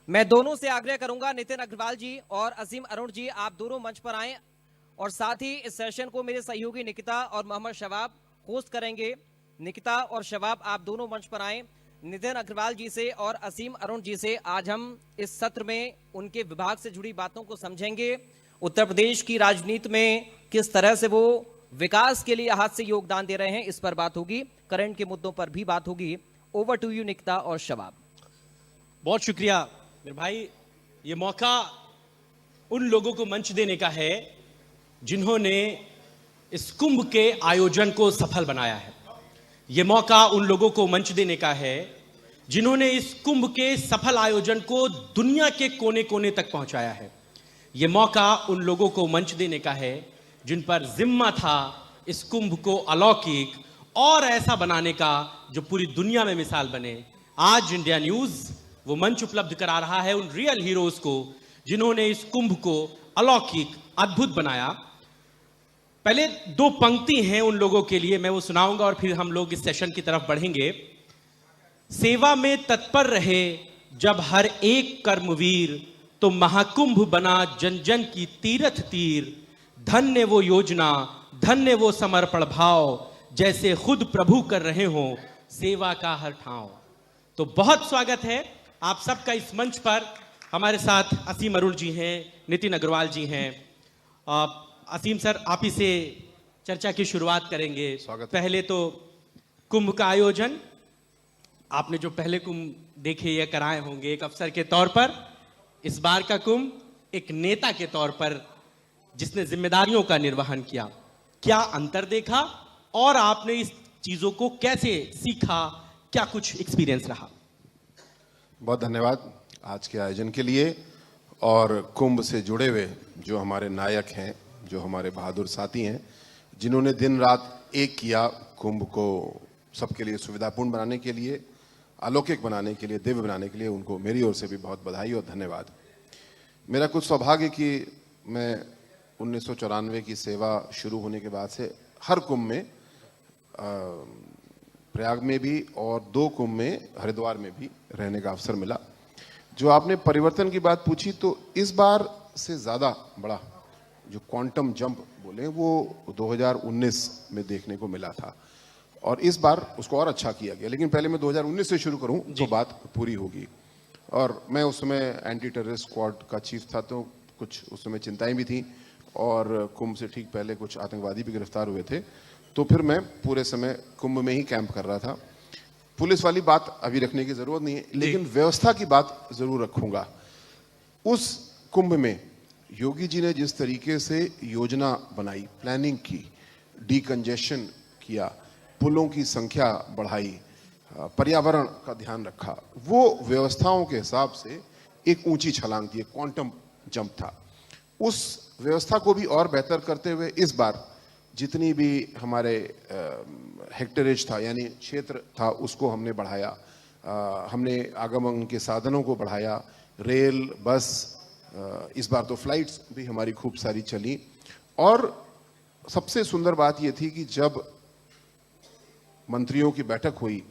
मैं दोनों से आग्रह करूंगा, नितिन अग्रवाल जी और असीम अरुण जी, आप दोनों मंच पर आएं और साथ ही इस सेशन को मेरे सहयोगी निकिता और मोहम्मद शवाब होस्ट करेंगे। निकिता और शवाब, आप दोनों मंच पर आएं। नितिन अग्रवाल जी से और असीम अरुण जी से आज हम इस सत्र में उनके विभाग से जुड़ी बातों को समझेंगे। उत्तर प्रदेश की राजनीति में किस तरह से वो विकास के लिए हाथ से योगदान दे रहे हैं, इस पर बात होगी। करंट के मुद्दों पर भी बात होगी। ओवर टू यू निकिता और शवाब। बहुत शुक्रिया मेरे भाई। ये मौका उन लोगों को मंच देने का है जिन्होंने इस कुंभ के आयोजन को सफल बनाया है। ये मौका उन लोगों को मंच देने का है जिन्होंने इस कुंभ के सफल आयोजन को दुनिया के कोने कोने तक पहुंचाया है। ये मौका उन लोगों को मंच देने का है जिन पर जिम्मा था इस कुंभ को अलौकिक और ऐसा बनाने का जो पूरी दुनिया में मिसाल बने। आज इंडिया न्यूज वो मंच उपलब्ध करा रहा है उन रियल हीरोज को जिन्होंने इस कुंभ को अलौकिक अद्भुत बनाया। पहले दो पंक्ति हैं उन लोगों के लिए, मैं वो सुनाऊंगा और फिर हम लोग इस सेशन की तरफ बढ़ेंगे। सेवा में तत्पर रहे जब हर एक कर्मवीर, तो महाकुंभ बना जन जन की तीर्थ तीर। धन्य वो योजना, धन्य वो समर्पण भाव, जैसे खुद प्रभु कर रहे हो सेवा का हर ठाव। तो बहुत स्वागत है आप सबका इस मंच पर। हमारे साथ असीम अरुण जी हैं, नितिन अग्रवाल जी हैं। असीम सर, आप ही से चर्चा की शुरुआत करेंगे। पहले तो कुंभ का आयोजन, आपने जो पहले कुंभ देखे या कराए होंगे एक अफसर के तौर पर, इस बार का कुंभ एक नेता के तौर पर जिसने जिम्मेदारियों का निर्वहन किया, क्या अंतर देखा और आपने इस चीजों को कैसे सीखा, क्या कुछ एक्सपीरियंस रहा? बहुत धन्यवाद आज के आयोजन के लिए। और कुंभ से जुड़े हुए जो हमारे नायक हैं, जो हमारे बहादुर साथी हैं, जिन्होंने दिन रात एक किया कुंभ को सबके लिए सुविधापूर्ण बनाने के लिए, अलौकिक बनाने के लिए, दिव्य बनाने के लिए, उनको मेरी ओर से भी बहुत बधाई और धन्यवाद। मेरा कुछ सौभाग्य कि मैं 1994 की सेवा शुरू होने के बाद से हर कुंभ में, प्रयाग में भी और 2 कुंभ में हरिद्वार में भी रहने का अवसर मिला। जो आपने परिवर्तन की बात पूछी, तो इस बार से ज़्यादा बड़ा जो क्वांटम जंप बोले वो 2019 में देखने को मिला था और इस बार उसको और अच्छा किया गया। लेकिन पहले मैं 2019 से शुरू करूं तो बात पूरी होगी। और मैं उस समय एंटी टेररिस्ट स्क्वाड का चीफ था, तो कुछ उस समय चिंताएं भी थी और कुंभ से ठीक पहले कुछ आतंकवादी भी गिरफ्तार हुए थे। तो फिर मैं पूरे समय कुंभ में ही कैंप कर रहा था। पुलिस वाली बात अभी रखने की जरूरत नहीं है, लेकिन व्यवस्था की बात जरूर रखूंगा। उस कुंभ में योगी जी ने जिस तरीके से योजना बनाई, प्लानिंग की, डीकंजेशन किया, पुलों की संख्या बढ़ाई, पर्यावरण का ध्यान रखा, वो व्यवस्थाओं के हिसाब से एक ऊंची छलांग थी, क्वांटम जंप था। उस व्यवस्था को भी और बेहतर करते हुए इस बार जितनी भी हमारे हेक्टेरेज था यानी क्षेत्र था उसको हमने बढ़ाया। हमने आगमन के साधनों को बढ़ाया, रेल, बस, इस बार तो फ्लाइट्स भी हमारी खूब सारी चली। और सबसे सुंदर बात यह थी कि जब मंत्रियों की बैठक हुई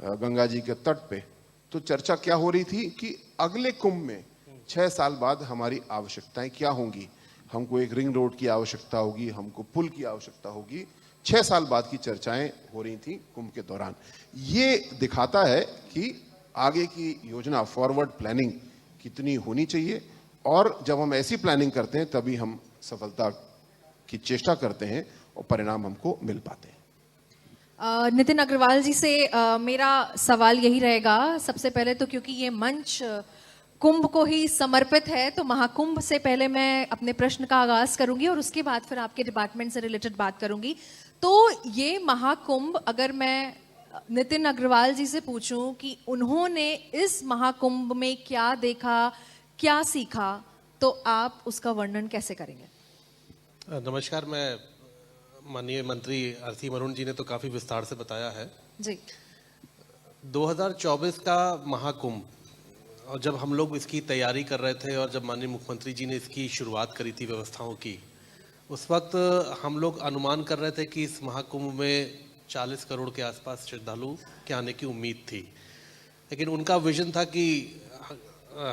गंगा जी के तट पे, तो चर्चा क्या हो रही थी कि अगले कुंभ में 6 साल बाद हमारी आवश्यकताएं क्या होंगी। हमको एक रिंग रोड की आवश्यकता होगी, हमको पुल की आवश्यकता होगी। 6 साल बाद की चर्चाएं हो रही थी कुंभ के दौरान। ये दिखाता है कि आगे की योजना, फॉरवर्ड प्लानिंग कितनी होनी चाहिए और जब हम ऐसी प्लानिंग करते हैं तभी हम सफलता की चेष्टा करते हैं और परिणाम हमको मिल पाते हैं। नितिन अग्रवाल जी से मेरा सवाल यही रहेगा। सबसे पहले तो क्योंकि ये मंच कुंभ को ही समर्पित है, तो महाकुंभ से पहले मैं अपने प्रश्न का आगाज करूंगी और उसके बाद फिर आपके डिपार्टमेंट से रिलेटेड बात करूंगी। तो ये महाकुंभ, अगर मैं नितिन अग्रवाल जी से पूछूं कि उन्होंने इस महाकुंभ में क्या देखा, क्या सीखा, तो आप उसका वर्णन कैसे करेंगे? नमस्कार। मैं माननीय मंत्री असीम अरुण जी ने तो काफी विस्तार से बताया है जी। 2024 का महाकुंभ, और जब हम लोग इसकी तैयारी कर रहे थे और जब माननीय मुख्यमंत्री जी ने इसकी शुरुआत करी थी व्यवस्थाओं की, उस वक्त हम लोग अनुमान कर रहे थे कि इस महाकुंभ में 40 करोड़ के आसपास श्रद्धालु के आने की उम्मीद थी। लेकिन उनका विजन था कि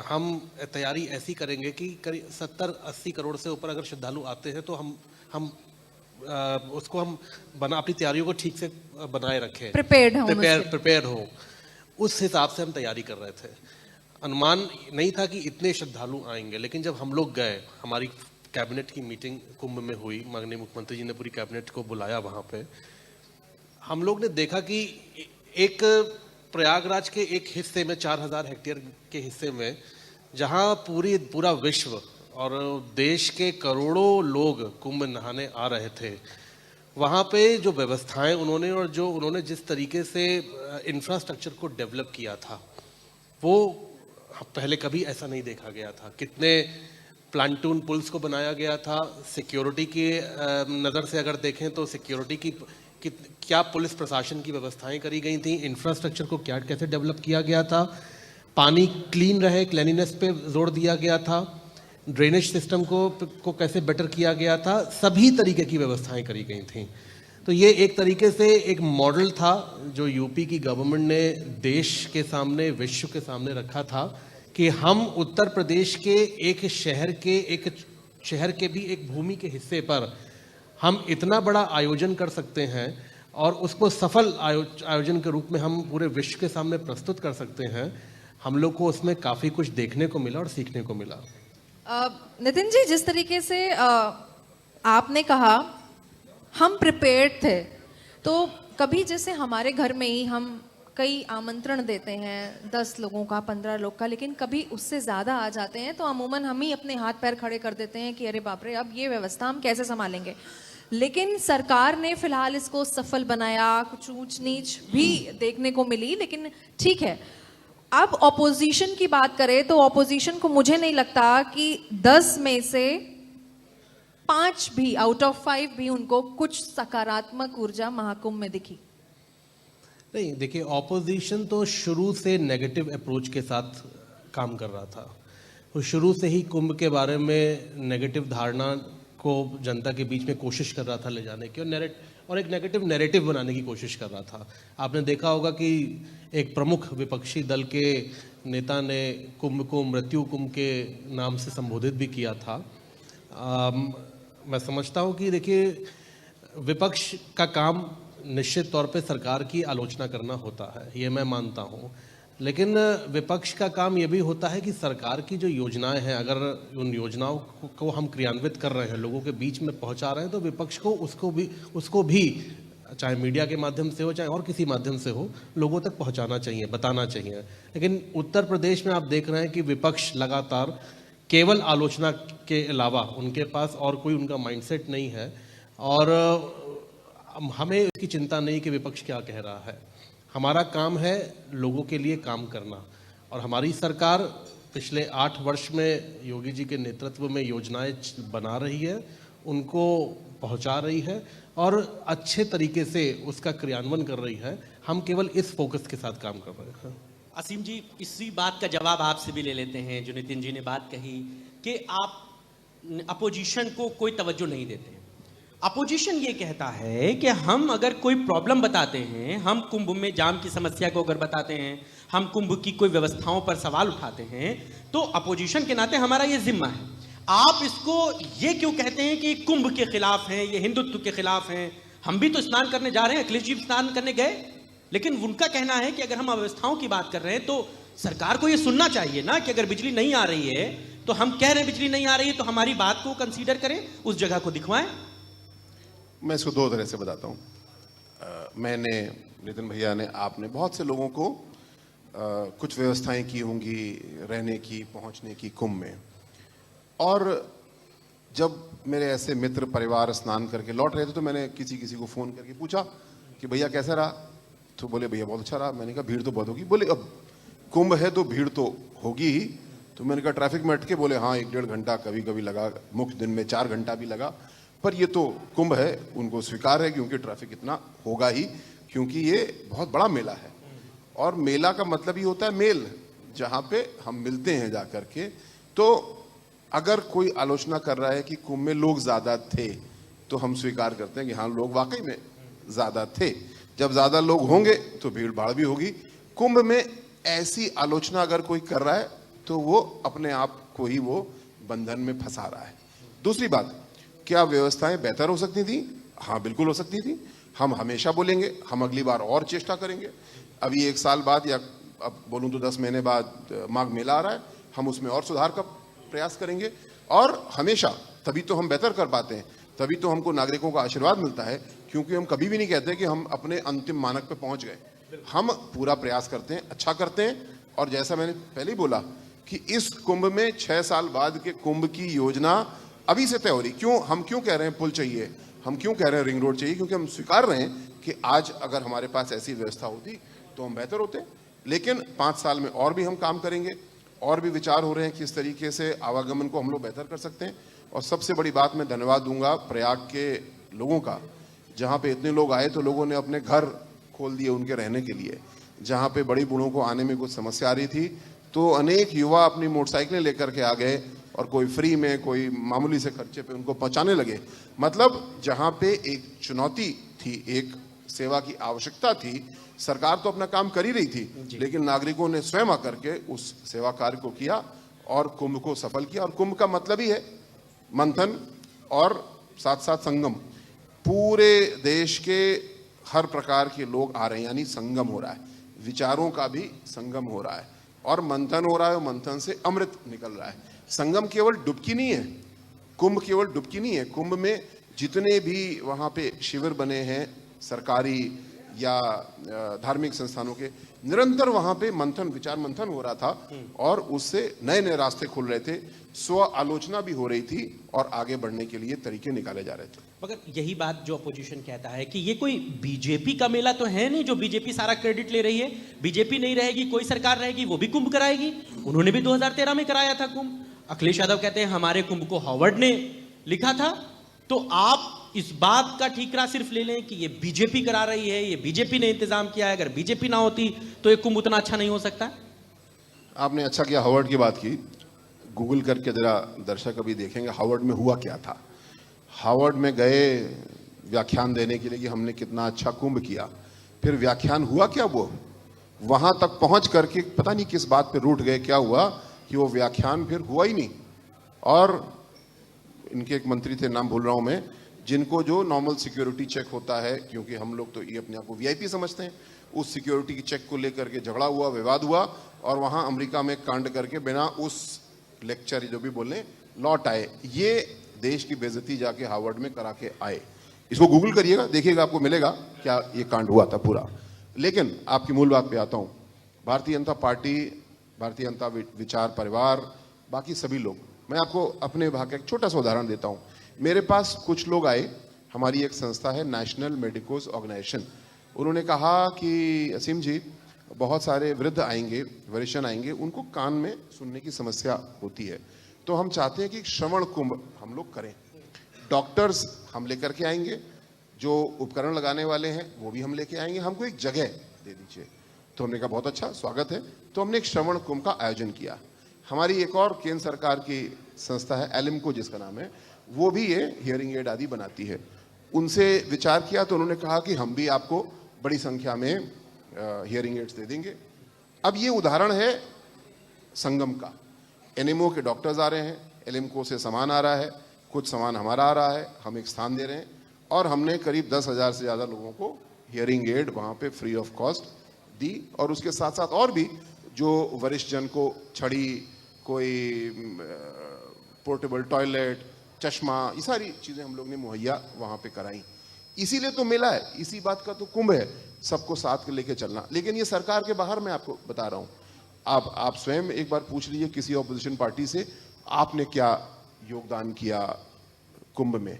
हम तैयारी ऐसी करेंगे कि करीब 70-80 करोड़ से ऊपर अगर श्रद्धालु आते हैं तो हम उसको हम अपनी तैयारियों को ठीक से बनाए रखें, प्रिपेयर्ड हो, उस हिसाब से हम तैयारी कर रहे थे। अनुमान नहीं था कि इतने श्रद्धालु आएंगे, लेकिन जब हम लोग गए, हमारी कैबिनेट की मीटिंग कुंभ में हुई, माननीय मुख्यमंत्री जी ने पूरी कैबिनेट को बुलाया वहाँ पे, हम लोग ने देखा कि एक प्रयागराज के एक हिस्से में 4000 हेक्टेयर के हिस्से में जहाँ पूरा विश्व और देश के करोड़ों लोग कुंभ नहाने आ रहे थे, वहाँ पे जो व्यवस्थाएं उन्होंने जिस तरीके से इंफ्रास्ट्रक्चर को डेवलप किया था, वो पहले कभी ऐसा नहीं देखा गया था। कितने प्लांटून पुल्स को बनाया गया था, सिक्योरिटी की नज़र से अगर देखें तो सिक्योरिटी की क्या पुलिस प्रशासन की व्यवस्थाएं करी गई थी, इंफ्रास्ट्रक्चर को कैसे डेवलप किया गया था, पानी क्लीन रहे, क्लीनिनेस पे जोर दिया गया था, ड्रेनेज सिस्टम को कैसे बेटर किया गया था, सभी तरीके की व्यवस्थाएं करी गई थी। तो ये एक तरीके से एक मॉडल था जो यूपी की गवर्नमेंट ने देश के सामने, विश्व के सामने रखा था कि हम उत्तर प्रदेश के एक शहर के भी एक भूमि के हिस्से पर हम इतना बड़ा आयोजन कर सकते हैं और उसको सफल आयोजन के रूप में हम पूरे विश्व के सामने प्रस्तुत कर सकते हैं। हम लोग को उसमें काफ़ी कुछ देखने को मिला और सीखने को मिला। नितिन जी, जिस तरीके से आपने कहा हम प्रिपेयर्ड थे, तो कभी जैसे हमारे घर में ही हम कई आमंत्रण देते हैं 10 लोगों का, 15 लोग का, लेकिन कभी उससे ज़्यादा आ जाते हैं तो अमूमन हम ही अपने हाथ पैर खड़े कर देते हैं कि अरे बाप रे, अब ये व्यवस्था हम कैसे संभालेंगे। लेकिन सरकार ने फिलहाल इसको सफल बनाया, कुछ ऊंच नीच भी देखने को मिली, लेकिन ठीक है। अब ऑपोजिशन की बात करें तो ऑपोजिशन को मुझे नहीं लगता कि 10 में से 5 भी आउट ऑफ 5 भी उनको कुछ सकारात्मक ऊर्जा महाकुंभ में दिखी। नहीं, देखिए, ऑपोजिशन तो शुरू से नेगेटिव अप्रोच के साथ काम कर रहा था। वो शुरू से ही कुंभ के बारे में नेगेटिव धारणा को जनता के बीच में कोशिश कर रहा था ले जाने की, और एक नेगेटिव नैरेटिव बनाने की कोशिश कर रहा था। आपने देखा होगा कि एक प्रमुख विपक्षी दल के नेता ने कुंभ को मृत्यु कुंभ के नाम से संबोधित भी किया था। मैं समझता हूँ कि देखिए, विपक्ष का काम निश्चित तौर पे सरकार की आलोचना करना होता है, ये मैं मानता हूँ, लेकिन विपक्ष का काम ये भी होता है कि सरकार की जो योजनाएं हैं, अगर उन योजनाओं को हम क्रियान्वित कर रहे हैं, लोगों के बीच में पहुंचा रहे हैं, तो विपक्ष को उसको भी चाहे मीडिया के माध्यम से हो, चाहे और किसी माध्यम से हो, लोगों तक पहुंचाना चाहिए, बताना चाहिए। लेकिन उत्तर प्रदेश में आप देख रहे हैं कि विपक्ष लगातार केवल आलोचना के अलावा उनके पास और कोई उनका माइंडसेट नहीं है, और हमें इसकी चिंता नहीं कि विपक्ष क्या कह रहा है। हमारा काम है लोगों के लिए काम करना, और हमारी सरकार पिछले 8 वर्ष में योगी जी के नेतृत्व में योजनाएं बना रही है, उनको पहुंचा रही है और अच्छे तरीके से उसका क्रियान्वयन कर रही है। हम केवल इस फोकस के साथ काम कर रहे हैं। असीम जी, इसी बात का जवाब आपसे भी ले लेते हैं। जो नितिन जी ने बात कही कि आप अपोजिशन को कोई तवज्जो नहीं देते। अपोजिशन ये कहता है कि हम अगर कोई प्रॉब्लम बताते हैं, हम कुंभ में जाम की समस्या को अगर बताते हैं, हम कुंभ की कोई व्यवस्थाओं पर सवाल उठाते हैं, तो अपोजिशन के नाते हमारा ये जिम्मा है। आप इसको ये क्यों कहते हैं कि कुंभ के खिलाफ हैं, ये हिंदुत्व के खिलाफ हैं? हम भी तो स्नान करने जा रहे हैं, अखिलेश जी स्नान करने गए, लेकिन उनका कहना है कि अगर हम अव्यवस्थाओं की बात कर रहे हैं तो सरकार को ये सुनना चाहिए ना कि अगर बिजली नहीं आ रही है तो हम कह रहे हैं बिजली नहीं आ रही है, तो हमारी बात को कंसीडर करें, उस जगह को दिखवाएं। मैं इसको 2 तरह से बताता हूँ। मैंने, नितिन भैया ने, आपने बहुत से लोगों को कुछ व्यवस्थाएं की होंगी रहने की, पहुंचने की कुंभ में, और जब मेरे ऐसे मित्र परिवार स्नान करके लौट रहे थे तो मैंने किसी को फ़ोन करके पूछा कि भैया कैसा रहा, तो बोले भैया बहुत अच्छा रहा। मैंने कहा भीड़ तो बहुत होगी। बोले अब कुंभ है तो भीड़ तो होगी ही। तो मैंने कहा ट्रैफिक में अटके? बोले हाँ, 1-1.5 घंटा कभी कभी लगा, मुख्य दिन में 4 घंटा भी लगा, पर ये तो कुंभ है, उनको स्वीकार है क्योंकि ट्रैफिक इतना होगा ही, क्योंकि ये बहुत बड़ा मेला है। और मेला का मतलब ही होता है मेल, जहाँ पे हम मिलते हैं जा करके। तो अगर कोई आलोचना कर रहा है कि कुंभ में लोग ज़्यादा थे, तो हम स्वीकार करते हैं कि हाँ, लोग वाकई में ज़्यादा थे। जब ज़्यादा लोग होंगे तो भीड़ भाड़ भी होगी। कुंभ में ऐसी आलोचना अगर कोई कर रहा है तो वो अपने आप को ही वो बंधन में फंसा रहा है। दूसरी बात, क्या व्यवस्थाएं बेहतर हो सकती थी? हाँ, बिल्कुल हो सकती थी। हम हमेशा बोलेंगे, हम अगली बार और चेष्टा करेंगे। अभी 1 साल बाद या अब बोलूं तो 10 महीने बाद माघ मेला आ रहा है, हम उसमें और सुधार का प्रयास करेंगे। और हमेशा तभी तो हम बेहतर कर पाते हैं, तभी तो हमको नागरिकों का आशीर्वाद मिलता है, क्योंकि हम कभी भी नहीं कहते कि हम अपने अंतिम मानक पे पहुंच गए। हम पूरा प्रयास करते हैं, अच्छा करते हैं। और जैसा मैंने पहले ही बोला कि इस कुंभ में 6 साल बाद के कुंभ की योजना अभी से तय हो रही। हम क्यों कह रहे हैं पुल चाहिए, हम क्यों कह रहे हैं रिंग रोड चाहिए? क्योंकि हम स्वीकार रहे हैं कि आज अगर हमारे पास ऐसी व्यवस्था होती तो हम बेहतर होते। लेकिन 5 साल में और भी हम काम करेंगे, और भी विचार हो रहे हैं किस तरीके से आवागमन को हम लोग बेहतर कर सकते हैं। और सबसे बड़ी बात, मैं धन्यवाद दूंगा प्रयाग के लोगों का। जहाँ पे इतने लोग आए तो लोगों ने अपने घर खोल दिए उनके रहने के लिए। जहाँ पे बड़ी बूढ़ों को आने में कुछ समस्या आ रही थी तो अनेक युवा अपनी मोटरसाइकिलें लेकर के आ गए और कोई फ्री में, कोई मामूली से खर्चे पे उनको पहुंचाने लगे। मतलब जहाँ पे एक चुनौती थी, एक सेवा की आवश्यकता थी, सरकार तो अपना काम कर ही रही थी, लेकिन नागरिकों ने स्वयं आकर के उस सेवा कार्य को किया और कुंभ को सफल किया। और कुंभ का मतलब ही है मंथन और साथ साथ संगम। पूरे देश के हर प्रकार के लोग आ रहे हैं, यानी संगम हो रहा है, विचारों का भी संगम हो रहा है और मंथन हो रहा है, और मंथन से अमृत निकल रहा है। संगम केवल डुबकी नहीं है, कुंभ केवल डुबकी नहीं है। कुंभ में जितने भी वहाँ पे शिविर बने हैं, सरकारी या धार्मिक संस्थानों के, निरंतर वहाँ पे मंथन, विचार मंथन हो रहा था और उससे नए नए रास्ते खुल रहे थे, स्व आलोचना भी हो रही थी और आगे बढ़ने के लिए तरीके निकाले जा रहे थे। मगर यही बात जो अपोजिशन कहता है कि ये कोई बीजेपी का मेला तो है नहीं जो बीजेपी सारा क्रेडिट ले रही है। बीजेपी नहीं रहेगी, कोई सरकार रहेगी, वो भी कुंभ कराएगी। उन्होंने भी 2013 में कराया था कुंभ। अखिलेश यादव कहते हैं हमारे कुंभ को हार्वर्ड ने लिखा था। तो आप इस बात का ठीकरा सिर्फ ले लें कि ये बीजेपी करा रही है, ये बीजेपी ने इंतजाम किया है, अगर बीजेपी ना होती तो ये कुंभ उतना अच्छा नहीं हो सकता। आपने अच्छा किया हार्वर्ड की बात की। गूगल करके जरा दर्शक अभी देखेंगे हार्वर्ड में हुआ क्या था। हार्वर्ड में गए व्याख्यान देने के लिए कि हमने कितना अच्छा कुंभ किया, फिर व्याख्यान हुआ क्या, वो वहां तक पहुंच करके पता नहीं किस बात पे रूठ गए, क्या हुआ कि वो व्याख्यान फिर हुआ ही नहीं। और इनके एक मंत्री थे, नाम भूल रहा हूं मैं, जिनको जो नॉर्मल सिक्योरिटी चेक होता है, क्योंकि हम लोग तो ये अपने आप को वीआईपी समझते हैं, उस सिक्योरिटी की चेक को लेकर के झगड़ा हुआ, विवाद हुआ और वहां अमेरिका में कांड करके बिना उस लेक्चर जो भी बोले लौट आए। ये देश की बेइज्जती जाके हार्वर्ड में करा के आए। इसको गूगल करिएगा, देखिएगा, आपको मिलेगा क्या ये कांड हुआ था पूरा। लेकिन आपकी मूल बात पे आता हूं। भारतीय जनता पार्टी, भारतीय जनता विचार परिवार, बाकी सभी लोग, मैं आपको अपने भाग का एक छोटा सा उदाहरण देता हूं। मेरे पास कुछ लोग आए, हमारी एक संस्था है नेशनल मेडिकोस ऑर्गेनाइजेशन। उन्होंने कहा कि असीम जी, बहुत सारे वृद्ध आएंगे, वरिष्ठ आएंगे, उनको कान में सुनने की समस्या होती है, तो हम चाहते हैं कि श्रवण कुंभ हम लोग करें। डॉक्टर्स हम लेकर के आएंगे, जो उपकरण लगाने वाले हैं वो भी हम लेके आएंगे, हमको एक जगह दे दीजिए। तो हमने कहा बहुत अच्छा, स्वागत है। तो हमने एक श्रवण कुंभ का आयोजन किया। हमारी एक और केंद्र सरकार की संस्था है एलिम्को, जिसका नाम है, वो भी ये हियरिंग एड आदि बनाती है। उनसे विचार किया तो उन्होंने कहा कि हम भी आपको बड़ी संख्या में हियरिंग एड्स दे देंगे। अब ये उदाहरण है संगम का। एनएमओ के डॉक्टर्स आ रहे हैं, एलिम्को से सामान आ रहा है, कुछ सामान हमारा आ रहा है, हम एक स्थान दे रहे हैं और हमने करीब 10,000 से ज़्यादा लोगों को हियरिंग एड वहाँ पे फ्री ऑफ कॉस्ट दी। और उसके साथ साथ और भी जो वरिष्ठ जन को छड़ी, कोई पोर्टेबल टॉयलेट, चश्मा, ये सारी चीज़ें हम लोग ने मुहैया वहाँ पे कराई। इसीलिए तो मिला है, इसी बात का तो कुंभ है, सबको साथ लेके चलना। लेकिन ये सरकार के बाहर मैं आपको बता रहा हूँ। आप स्वयं एक बार पूछ लीजिए किसी ऑपोजिशन पार्टी से, आपने क्या योगदान किया कुंभ में?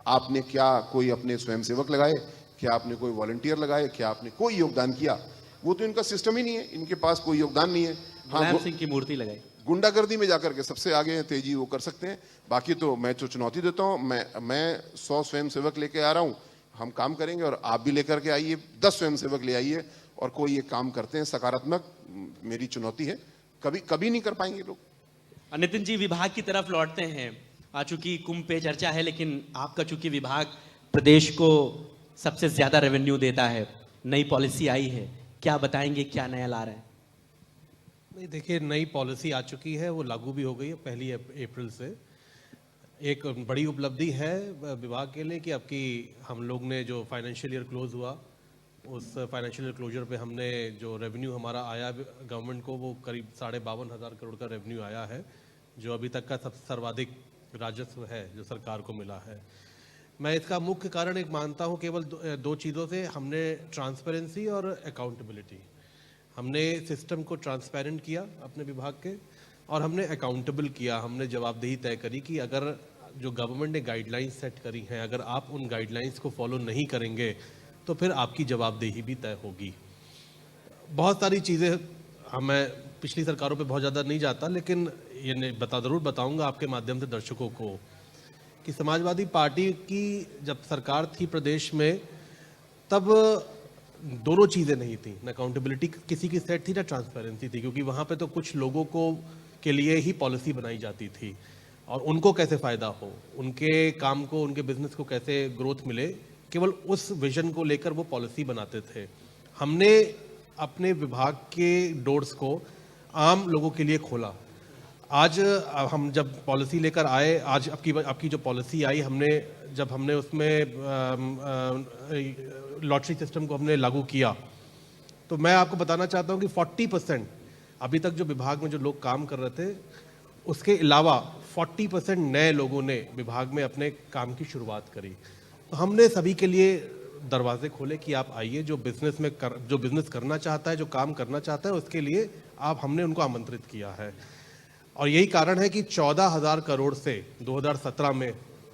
आपने क्या कोई अपने स्वयंसेवक लगाए? क्या आपने कोई वॉलंटियर लगाए? क्या आपने कोई योगदान किया? वो तो इनका सिस्टम ही नहीं है, इनके पास कोई योगदान नहीं है। मुलायम सिंह की मूर्ति लगाई। गुंडागर्दी में जाकर के सबसे आगे हैं, तेजी वो कर सकते हैं। बाकी तो मैं तो चुनौती देता हूँ, मैं 100 स्वयंसेवक लेके आ रहा हूँ, हम काम करेंगे और आप भी लेकर के आइए, 10 स्वयंसेवक ले आइए और कोई ये काम करते हैं सकारात्मक। मेरी चुनौती है, कभी नहीं कर पाएंगे लोग। नितिन जी, विभाग की तरफ लौटते हैं। चूंकि कुंभ पे चर्चा है, लेकिन आपका चूंकि विभाग प्रदेश को सबसे ज्यादा रेवेन्यू देता है, नई पॉलिसी आई है, क्या बताएंगे, क्या नया ला रहे हैं? नहीं, देखिए नई पॉलिसी आ चुकी है, वो लागू भी हो गई है 1 अप्रैल से। एक बड़ी उपलब्धि है विभाग के लिए कि अब की हम लोग ने जो फाइनेंशियल ईयर क्लोज हुआ, उस फाइनेंशियल ईयर क्लोजर पे हमने जो रेवेन्यू हमारा आया गवर्नमेंट को, वो करीब 52,500 करोड़ का रेवेन्यू आया है, जो अभी तक का सबसे सर्वाधिक राजस्व है जो सरकार को मिला है। मैं इसका मुख्य कारण एक मानता हूँ केवल दो चीज़ों से। हमने ट्रांसपेरेंसी और अकाउंटेबिलिटी, हमने सिस्टम को ट्रांसपेरेंट किया अपने विभाग के, और हमने अकाउंटेबल किया, हमने जवाबदेही तय करी कि अगर जो गवर्नमेंट ने गाइडलाइंस सेट करी हैं, अगर आप उन गाइडलाइंस को फॉलो नहीं करेंगे तो फिर आपकी जवाबदेही भी तय होगी। बहुत सारी चीज़ें, मैं पिछली सरकारों पे बहुत ज़्यादा नहीं जाता, लेकिन ये ज़रूर बताऊंगा आपके माध्यम से दर्शकों को कि समाजवादी पार्टी की जब सरकार थी प्रदेश में, तब दोनों चीज़ें नहीं थी, ना अकाउंटेबिलिटी किसी की सेट थी ना ट्रांसपेरेंसी थी, क्योंकि वहाँ पे तो कुछ लोगों को के लिए ही पॉलिसी बनाई जाती थी और उनको कैसे फ़ायदा हो, उनके काम को, उनके बिजनेस को कैसे ग्रोथ मिले, केवल उस विजन को लेकर वो पॉलिसी बनाते थे। हमने अपने विभाग के डोर्स को आम लोगों के लिए खोला। आज हम जब पॉलिसी लेकर आए, आज आपकी जो पॉलिसी आई, जब हमने उसमें लॉटरी सिस्टम को हमने लागू किया, तो मैं आपको बताना चाहता हूं कि 40% अभी तक जो विभाग में जो लोग काम कर रहे थे, उसके अलावा 40% नए लोगों ने विभाग में अपने काम की शुरुआत करी। तो हमने सभी के लिए दरवाजे खोले कि आप आइए, जो बिजनेस करना चाहता है, जो काम करना चाहता है, उसके लिए हमने उनको आमंत्रित किया है। और यही कारण है कि 14,000 करोड़ से 2017 में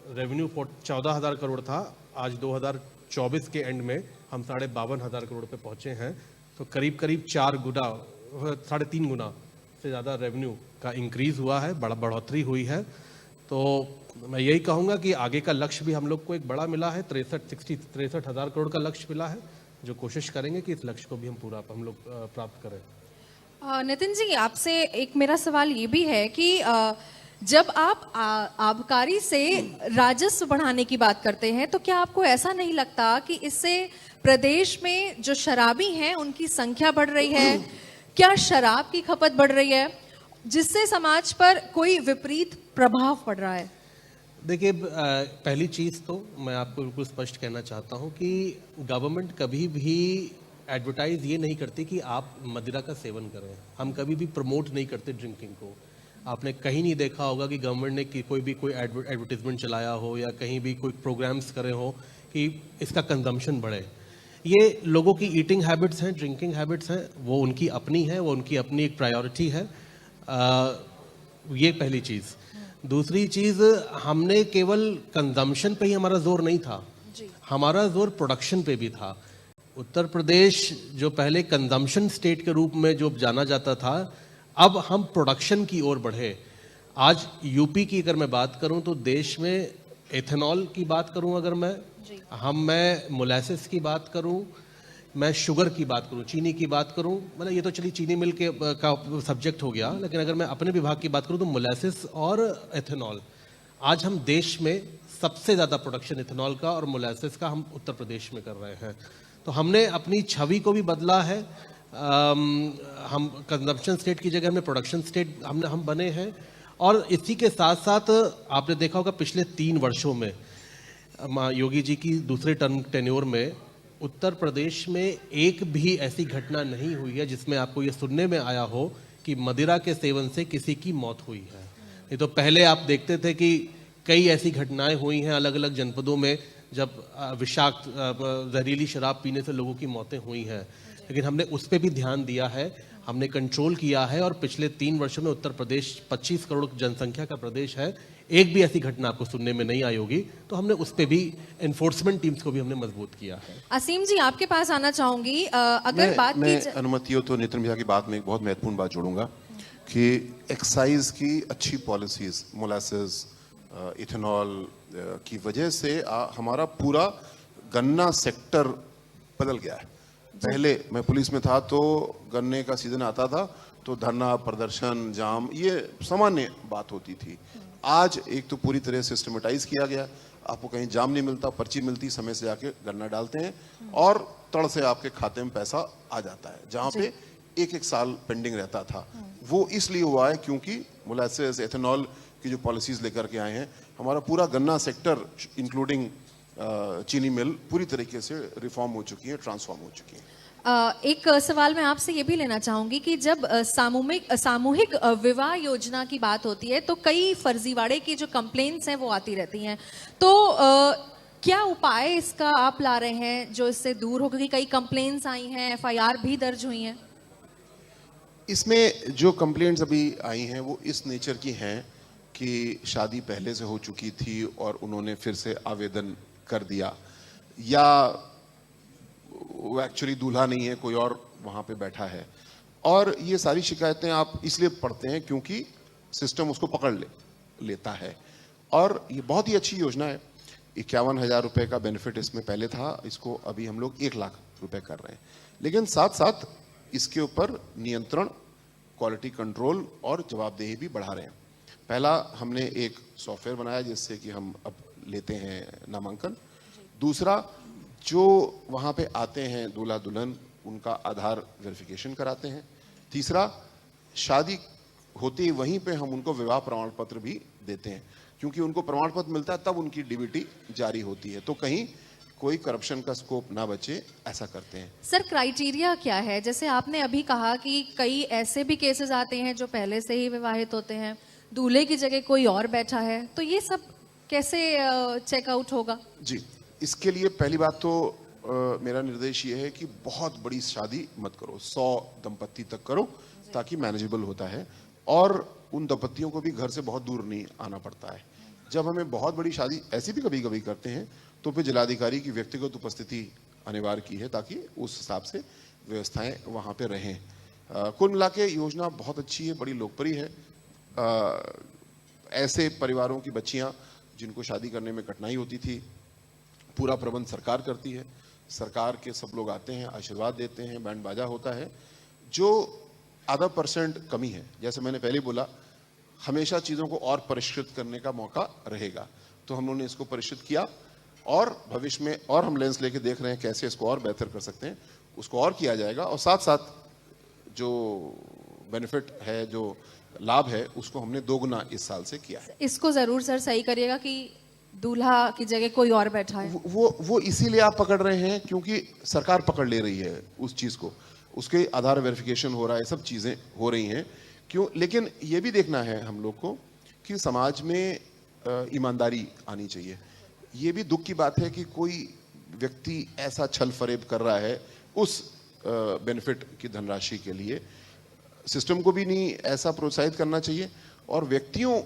रेवेन्यू 14,000 करोड़ था, आज 2024 के एंड में हम 52,500 करोड़ पे पहुंचे हैं। तो करीब 4 गुना, 3.5 गुना से ज़्यादा रेवेन्यू का इंक्रीज हुआ है, बढ़ोतरी हुई है। तो मैं यही कहूँगा कि आगे का लक्ष्य भी हम लोग को एक बड़ा मिला है, 63,000 करोड़ का लक्ष्य मिला है, जो कोशिश करेंगे कि इस लक्ष्य को भी हम लोग प्राप्त करें। नितिन जी, आपसे एक मेरा सवाल ये भी है कि जब आप आबकारी से राजस्व बढ़ाने की बात करते हैं, तो क्या आपको ऐसा नहीं लगता कि इससे प्रदेश में जो शराबी हैं उनकी संख्या बढ़ रही है? क्या शराब की खपत बढ़ रही है, जिससे समाज पर कोई विपरीत प्रभाव पड़ रहा है? देखिए, पहली चीज़ तो मैं आपको बिल्कुल स्पष्ट कहना चाहता हूँ कि गवर्नमेंट कभी भी एडवर्टाइज ये नहीं करती कि आप मदिरा का सेवन करें। हम कभी भी प्रमोट नहीं करते ड्रिंकिंग को। आपने कहीं नहीं देखा होगा कि गवर्नमेंट ने कोई एडवर्टीजमेंट चलाया हो या कहीं भी कोई प्रोग्राम्स करे हो कि इसका कंजम्पशन बढ़े। ये लोगों की ईटिंग हैबिट्स हैं, ड्रिंकिंग हैबिट्स हैं, वो उनकी अपनी है, वो उनकी अपनी एक प्रायोरिटी है। ये पहली चीज़। दूसरी चीज़, हमने केवल कंजम्पशन पे ही हमारा जोर नहीं था, हमारा जोर प्रोडक्शन पे भी था। उत्तर प्रदेश जो पहले कंजम्पशन स्टेट के रूप में जो जाना जाता था, अब हम प्रोडक्शन की ओर बढ़े। आज यूपी की अगर मैं बात करूं तो देश में एथेनॉल की बात करूं, अगर मैं मोलेसेस की बात करूं, मैं शुगर की बात करूं, चीनी की बात करूं, मतलब ये तो चलिए चीनी मिल का सब्जेक्ट हो गया, लेकिन अगर मैं अपने विभाग की बात करूं तो मोलेसेस और एथेनॉल, आज हम देश में सबसे ज़्यादा प्रोडक्शन एथेनॉल का और मोलेसेस का हम उत्तर प्रदेश में कर रहे हैं। तो हमने अपनी छवि को भी बदला है। हम कंजम्पशन स्टेट की जगह हमने प्रोडक्शन स्टेट हम बने हैं। और इसी के साथ साथ आपने देखा होगा पिछले 3 वर्षों में योगी जी की दूसरे टेन्योर में उत्तर प्रदेश में एक भी ऐसी घटना नहीं हुई है जिसमें आपको ये सुनने में आया हो कि मदिरा के सेवन से किसी की मौत हुई है। ये तो पहले आप देखते थे कि कई ऐसी घटनाएं हुई हैं अलग अलग जनपदों में, जब विषाक्त जहरीली शराब पीने से लोगों की मौतें हुई हैं, लेकिन हमने उस पर भी ध्यान दिया है, हमने कंट्रोल किया है। और पिछले 3 वर्षों में उत्तर प्रदेश 25 करोड़ जनसंख्या का प्रदेश है, एक भी ऐसी घटना आपको सुनने में नहीं आई होगी। तो हमने उस पर भी एनफोर्समेंट टीम्स को भी हमने मजबूत किया है। असीम जी, आपके पास आना चाहूंगी। अगर बात की अनुमति हो तो नितिन भैया की बात में एक बहुत महत्वपूर्ण बात जोड़ूंगा कि एक्साइज की अच्छी पॉलिसीज, मोलासेस, इथेनॉल की वजह से हमारा पूरा गन्ना सेक्टर बदल गया है। पहले मैं पुलिस में था तो गन्ने का सीजन आता था तो धरना, प्रदर्शन, जाम, ये सामान्य बात होती थी। आज एक तो पूरी तरह सिस्टमेटाइज किया गया, आपको कहीं जाम नहीं मिलता, पर्ची मिलती, समय से आके गन्ना डालते हैं और तड़ से आपके खाते में पैसा आ जाता है, जहाँ पे एक साल पेंडिंग रहता था। वो इसलिए हुआ है क्योंकि मोलासेस एथेनॉल की जो पॉलिसीज लेकर के आए हैं, हमारा पूरा गन्ना सेक्टर इंक्लूडिंग चीनी मिल पूरी तरीके से रिफॉर्म हो चुकी है, ट्रांसफॉर्म हो चुकी है। एक सवाल मैं आपसे ये भी लेना चाहूंगी कि जब सामूहिक विवाह योजना की बात होती है तो कई फर्जीवाड़े की जो कंप्लेंट्स हैं वो आती रहती हैं, तो क्या उपाय इसका आप ला रहे हैं जो इससे दूर हो, क्योंकि कई कंप्लेंट्स आई हैं, एफआईआर भी दर्ज हुई हैं? इसमें जो कंप्लेंट्स अभी आई हैं वो इस नेचर की हैं कि शादी पहले से हो चुकी थी और उन्होंने फिर से आवेदन कर दिया, या वो एक्चुअली दूल्हा नहीं है, कोई और वहाँ पे बैठा है। और ये सारी शिकायतें आप इसलिए पढ़ते हैं क्योंकि सिस्टम उसको पकड़ लेता है। और ये बहुत ही अच्छी योजना है। 51,000 रुपए का बेनिफिट इसमें पहले था, इसको अभी हम लोग 1 लाख रुपए कर रहे हैं। लेकिन साथ साथ इसके ऊपर नियंत्रण, क्वालिटी कंट्रोल और जवाबदेही भी बढ़ा रहे हैं। पहला हमने एक सॉफ्टवेयर बनाया जिससे कि हम अब लेते हैं नामांकन। दूसरा, जो वहाँ पे आते हैं दूल्हा दुल्हन, उनका आधार वेरिफिकेशन कराते हैं। तीसरा, शादी होते ही वहीं पे हम उनको विवाह प्रमाण पत्र भी देते हैं, क्योंकि उनको प्रमाण पत्र मिलता है तब उनकी डीबीटी जारी होती है, तो कहीं कोई करप्शन का स्कोप ना बचे, ऐसा करते हैं। सर, क्राइटेरिया क्या है? जैसे आपने अभी कहा कि कई ऐसे भी केसेस आते हैं जो पहले से ही विवाहित होते हैं, दूल्हे की जगह कोई और बैठा है, तो ये सब कैसे चेकआउट होगा? जी, इसके लिए पहली बात तो मेरा निर्देश ये है कि बहुत बड़ी शादी मत करो, 100 दंपत्ति तक करो ताकि मैनेजेबल होता है, और उन दंपत्तियों को भी घर से बहुत दूर नहीं आना पड़ता है। जब हमें बहुत बड़ी शादी ऐसी भी कभी कभी करते हैं तो फिर जिलाधिकारी की व्यक्तिगत उपस्थिति अनिवार्य की है ताकि उस हिसाब से व्यवस्थाएं वहाँ पे रहें। कुल मिला के योजना बहुत अच्छी है, बड़ी लोकप्रिय है। ऐसे परिवारों की बच्चियां जिनको शादी करने में कठिनाई होती थी, पूरा प्रबंध सरकार करती है। सरकार के सब लोग आते हैं, आशीर्वाद देते हैं, बैंड बाजा होता है। जो आधा % कमी है, जैसे मैंने पहले बोला, हमेशा चीज़ों को और परिष्कृत करने का मौका रहेगा, तो हम लोगों ने इसको परिष्कृत किया और भविष्य में और हम लेंस लेके देख रहे हैं कैसे इसको और बेहतर कर सकते हैं, उसको और किया जाएगा। और साथ साथ जो बेनिफिट है, जो लाभ है, उसको हमने 2 गुना इस साल से किया है। इसको जरूर सर सही करिएगा कि दूल्हा की जगह कोई और बैठा है। वो इसीलिए आप पकड़ रहे हैं क्योंकि सरकार पकड़ ले रही है उस चीज़ को, उसके आधार वेरिफिकेशन हो रहा है, सब चीज़ें हो रही हैं। क्यों? लेकिन ये भी देखना है हम लोग को कि समाज में ईमानदारी आनी चाहिए। ये भी दुख की बात है कि कोई व्यक्ति ऐसा छल फरेब कर रहा है उस बेनिफिट की धनराशि के लिए। सिस्टम को भी नहीं ऐसा प्रोत्साहित करना चाहिए, और व्यक्तियों